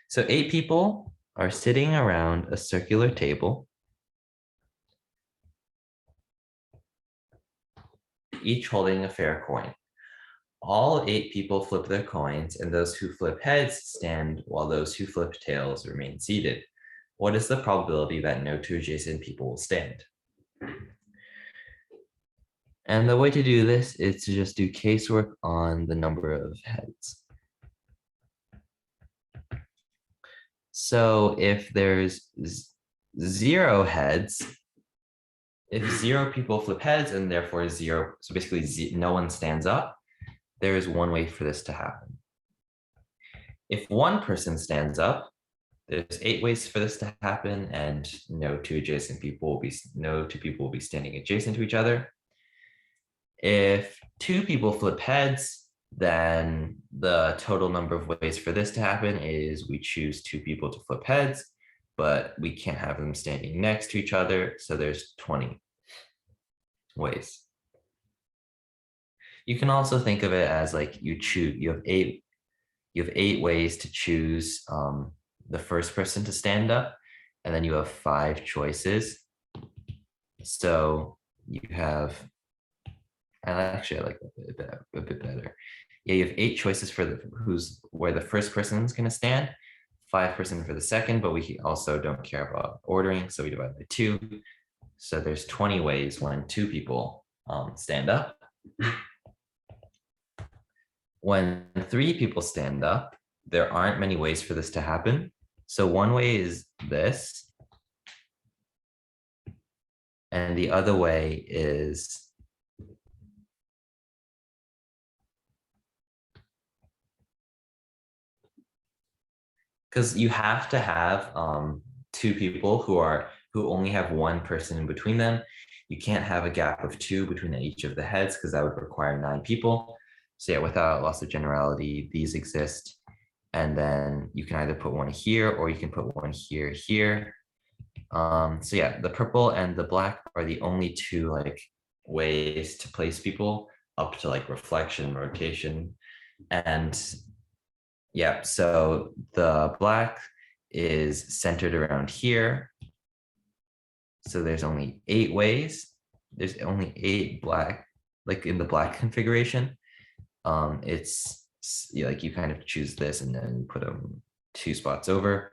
So 8 people are sitting around a circular table, each holding a fair coin. All 8 people flip their coins, and those who flip heads stand while those who flip tails remain seated. What is the probability that no two adjacent people will stand? And the way to do this is to just do casework on the number of heads. So if there's 0 heads, if 0 people flip heads and therefore 0, so basically no one stands up, there is one way for this to happen. If 1 person stands up, there's 8 ways for this to happen, and no two people will be standing adjacent to each other. If 2 people flip heads, then the total number of ways for this to happen is we choose 2 people to flip heads, but we can't have them standing next to each other, so there's 20 ways. You can also think of it as like you have 8 ways to choose the first person to stand up, and then you have 5 choices. So you have, and actually I like that a bit better. Yeah, you have 8 choices for where the first person is going to stand, 5 person for the second, but we also don't care about ordering, so we divide by 2. So there's 20 ways when 2 people stand up. When 3 people stand up, there aren't many ways for this to happen. So one way is this, and the other way is because you have to have 2 people who only have 1 person in between them. You can't have a gap of 2 between each of the heads because that would require 9 people. So yeah, without loss of generality, these exist. And then you can either put one here or you can put one here. So yeah, the purple and the black are the only 2 like ways to place people up to like reflection, rotation. And yeah, so the black is centered around here. So there's only 8 ways. There's only 8 black, like in the black configuration. It's like you kind of choose this and then put them 2 spots over.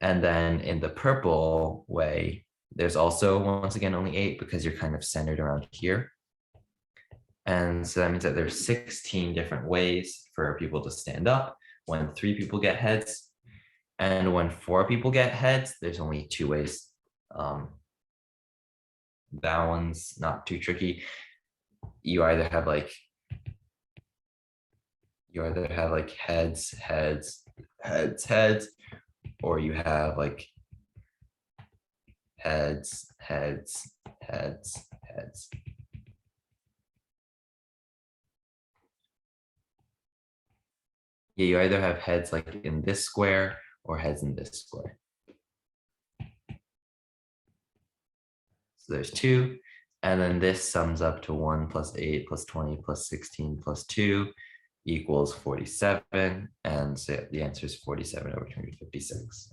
And then in the purple way, there's also, once again, only 8 because you're kind of centered around here. And so that means that there's 16 different ways for people to stand up when 3 people get heads. And when 4 people get heads, there's only 2 ways. That one's not too tricky. You either have like heads, or you have like heads. Yeah, you either have heads like in this square or heads in this square. So there's 2, and then this sums up to 1 plus 8 plus 20 plus 16 plus 2 equals 47. And so the answer is 47 over 256.